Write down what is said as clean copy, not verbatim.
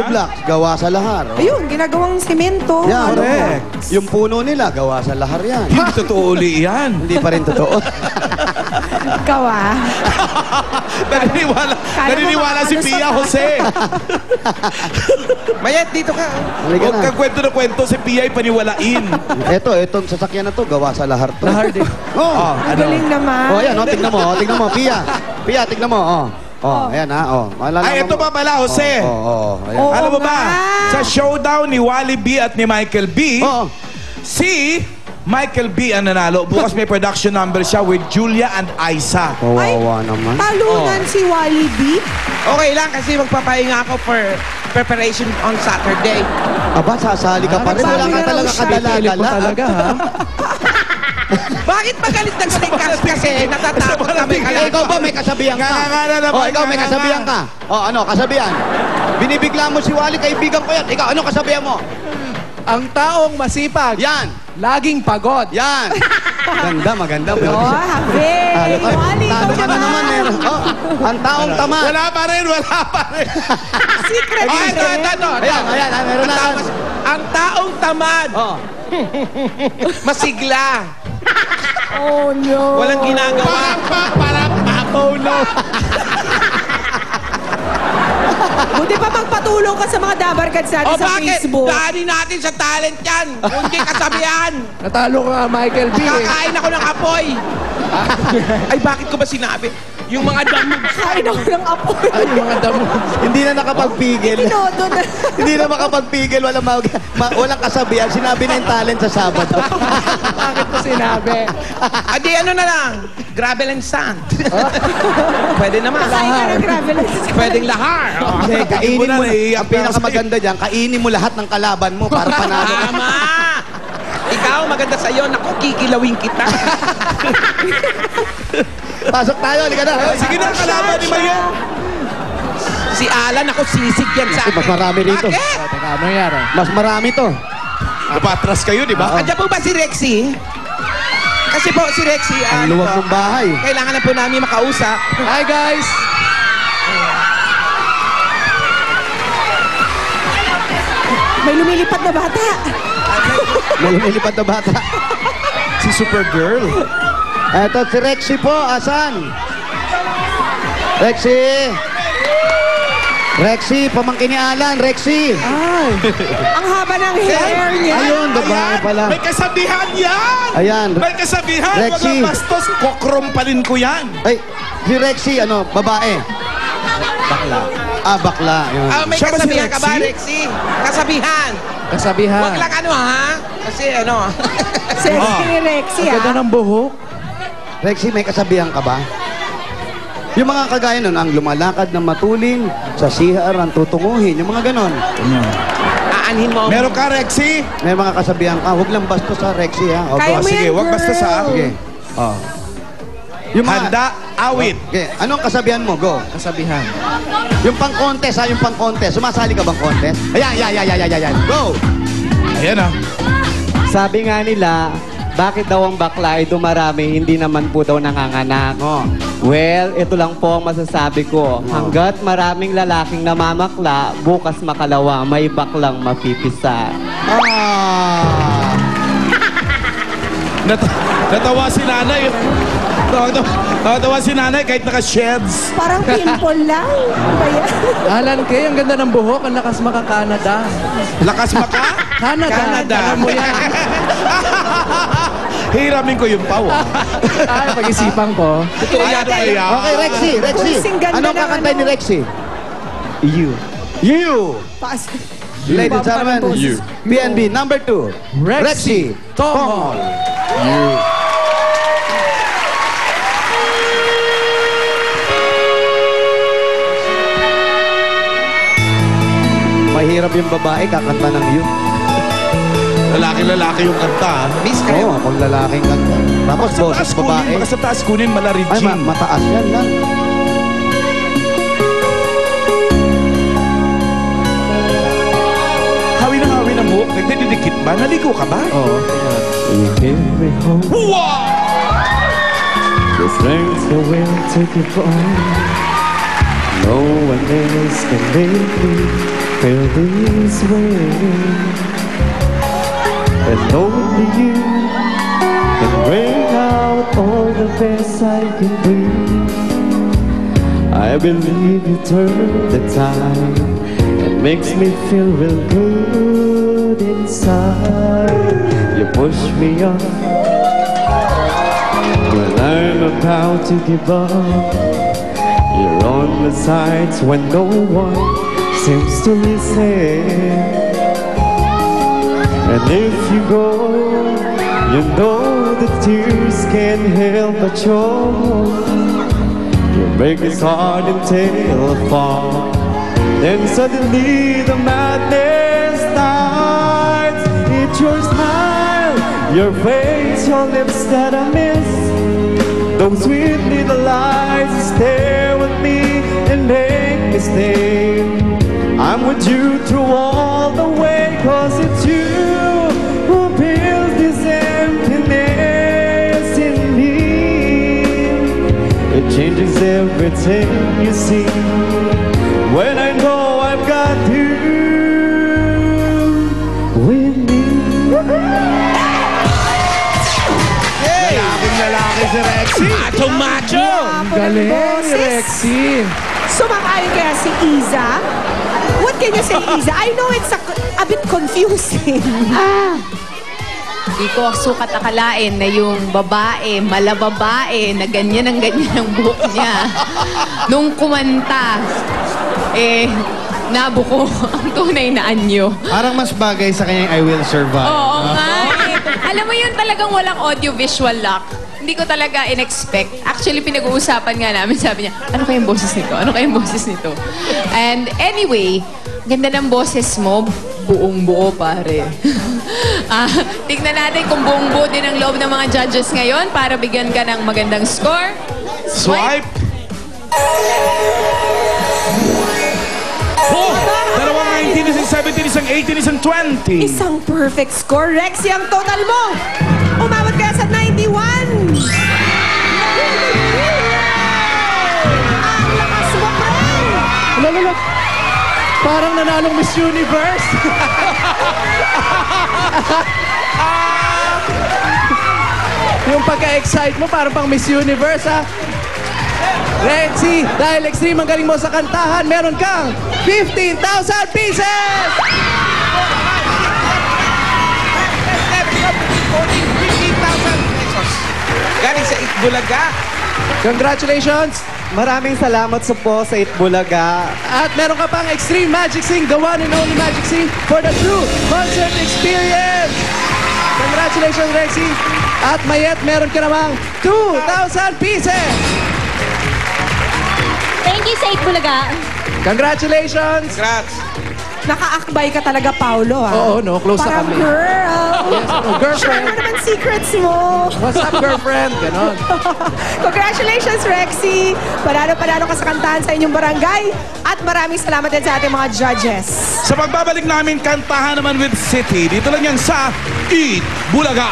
blocks, gawa sa lahar. Oh. Ayun, ginagawang semento. Yan, correct. Yung puno nila, gawa sa lahar yan. Hindi totoo uli yan. Hindi pa rin totoo. Ikaw ah. Naniniwala si Pia Jose. Mayet, dito ka. Halika Huwag na. kang kwento na kwento, si Pia ay paniwalain. Itong sasakyan na to, gawa sa lahar to. Lahar din. Oh. Ang galing naman. Oh, yan, tignan mo, tignan mo, Pia. Pia, tignan mo, ayan Ay, ito pa pala, Jose. Ayan. Oo Alam mo ba, nga. sa showdown ni Wally B at ni Michael B, Oo. si Michael B ang nanalo. Bukas may production number siya with Julia and Aiza. Kawawa naman. Talunan si Wally B. Okay lang kasi magpapahinga ako for preparation on Saturday. Aba, sasali ka pa rin. Wala ka talaga kadala-dala. talaga, ha? Bakit magalit na galit ka kasi natatakot kami Ikaw ba may kasabihan ka? Ikaw may kasabihan ka. Ano, kasabihan? Binibigla mo si Wally, kaibigan ko yan. Ikaw, ano kasabihan mo? Ang taong masipag, Yan. laging pagod. Yan. Maganda. Oh, happy. Wally, Talo ikaw ka na naman eh. Ang taong tamad. Wala pa rin. Secret. ito. Ayan, meron na. Ang taong tamad, masigla, Oh no. walang ginagawa. Oh no. Buti pa magpatulong ka sa mga dabarkads natin O sa bakit? Facebook. Daanin natin sa talent yan. Kundi kasabihan. Natalo ka, Michael B. Kakain ako ng apoy. Ay, bakit ko ba sinabi? Yung mga damog. Kain ako ng apoy. Ay, yung mga damo. Hindi na nakapagpigil. Tinodo na. Hindi na makapagpigil. Walang kasabihan. Sinabi na yung talent sa Sabado. Bakit ko sinabi? Adi, ano na lang? Gravel and sand. Pwede naman. Kain ka ng gravel. Pwedeng lahar. Hindi, kainin mo. naiiyak Ang pinakamaganda dyan, kainin mo lahat ng kalaban mo para panalo ka. Tama! Ikaw, maganda sa'yo. Naku, kikilawin kita. Pasok tayo, halika na. Sige na, kalaban ni Mayan. Si Alan, ako sisig yan sa akin. Mas marami rito. Bakit? Teka, ano nangyari? Mas marami to. Napatras kayo, di ba? Andiyan po ba si Rexy? Kasi po si Rexy, Ang luwag ng bahay. kailangan na po namin makausap. Hi, guys! May lumilipad na bata. May lumilipad na bata. Si Supergirl. Eto, si Rexy po. Asan? Rexy! Rexy, pamangkin ni Alan. Rexy! Ay. Ang haba ng hair niya. Ayun, babae pala. May kasabihan yan! Ayan. May kasabihan! Wag Rexy. ang bastos, kokrompalin ko yan. Ay, si Rexy, babae. Bakla. Bakla. Yun. May Siya ba si kasabihan ka ba, Rexy? Rexy? Kasabihan. Kasabihan. Huwag lang ano, ha? Kasi ano. Sexy ni Rexy Ang ganda ah. ng buhok. Rexy, may kasabihan ka ba? Yung mga kagaya nun, ang lumalakad ng matulin, sa CR, ang tutunguhin, yung mga ganon. Aanhin mo. Meron ka, Rexy? May mga kasabihan ka, huwag lang bastos sa Rexy, ha? Kaya mo sige, yan, wag basta sa girl. Sige. Yung Handa, awit. Okay, anong kasabihan mo? Go. Kasabihan. Yung pang-contest, yung pang-contest. Sumasali ka bang contest? Ayan. Go! Ayan ah. Sabi nga nila, bakit daw ang bakla ay dumarami, hindi naman po daw nanganganak. Oh. Well, ito lang po ang masasabi ko. Hanggat maraming lalaking namamakla, bukas makalawa, may baklang mapipisa. Natawa si nanay. Natawa si nanay kahit naka-sheds. Parang pimple lang. Ano ba yan? Alan Kay, ang ganda ng buhok. Ang lakas maka-Canada. Lakas maka? Canada. Alam mo yan. Hiramin ko yung pawa. Ay, pag-isipan ko. Totoo yan. Okay, Rexy. Kusing ganda Anong ng kakantay ni Rexy? You. You! Paas. Ladies and gentlemen, You. PNB number 2. Rexy Tongol. Mahirap yung babae, kakanta ng you. Lalaki-lalaki yung kanta. Miss Oo, kayo. kung lalaking kanta. Tapos boses babae. Baka sa taas kunin, mala Ay, Regine. mataas yan lang. Hawi na hawi na mo. Nagdidikit ba? Naligo ka ba? Oo. You give me hope. Wow! The strength that will take you on. No one else can make me feel this way. And only you can bring out all the best I can bring. I believe you turn the tide. It makes me feel real good inside. You push me up when I'm about to give up. You're on the sides when no one seems to listen. And if you go, you know the tears can't help but show. You break his heart until it falls. Then suddenly the madness starts. It's your smile, your face, your lips that I miss. Those sweet little eyes that stare with me and make me stay. I'm with you through all the way, 'cause it's you who fills this emptiness in me. It changes everything you see when I know I've got you with me. Lalaki si Rexy. Macho! Galing, Boses. Rexy. Sumang-ayon kaya si Iza? What can you say, Iza? I know it's a bit confusing. Di ko sukat akalain na yung babae, malababae, na ganyan ang buhok niya. Nung kumanta, nabuko ang tunay na anyo. Parang mas bagay sa kanyang I Will Survive. Oo nga eh. Alam mo yun talagang walang audio-visual lock. Hindi ko talaga in-expect. Actually, pinag-uusapan nga namin. Sabi niya, ano kayang boses nito? Ano kayang boses nito? And anyway, ganda ng boses mo. Buong-buo, pare. Tignan natin kung buong-buo din ang loob ng mga judges ngayon para bigyan ka ng magandang score. Swipe. Oh! Dalawang 19, isang 17, isang 18, isang 20. Isang perfect score. Rexy, ang total mo. Umabot kaya sa 91. Ang lakas mo, pre. Lalo, parang nanalong Miss Universe. Yung pagka-excite mo, parang pang Miss Universe, ha? Rexy, dahil extreme ang galing mo sa kantahan, meron kang 15,000 pieces! 15,000 pesos. Galing sa Itbulaga. Congratulations! Maraming salamat po sa Itbulaga. At meron ka pang Extreme Magic Sing, the one and only Magic Sing for the true concert experience! Congratulations, Rexy! At Mayet, meron ka namang 2,000 pieces! Thank you sa Itbulaga. Congratulations! Congrats. Nakaakbay ka talaga, Paolo, ha? Oo, no? Close na Parang kami. girl. Yes, oh, girlfriend. Share mo naman secrets mo. What's up, girlfriend? Ganon. Congratulations, Rexy. Panalo-panalo ka sa kantahan sa inyong barangay. At maraming salamat din sa ating mga judges. Sa pagbabalik namin, kantahan naman with City. Dito lang yan sa Eat Bulaga.